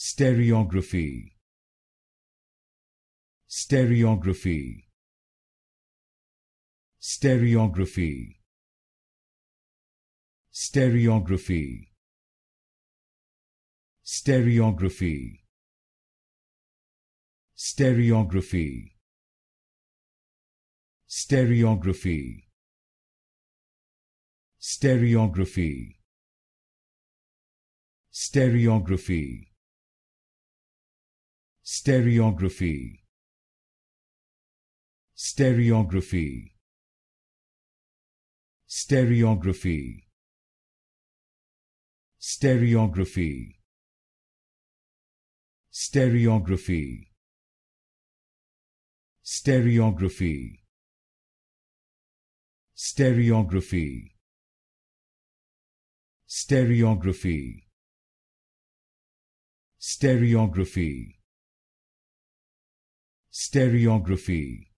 Stereography. Stereography. Stereography. Stereography. Stereography. Stereography. Stereography. Stereography. Stereography. Stereography. Stereography. Stereography. Stereography. Stereography. Stereography. Stereography. Stereography. Stereography. Stereography.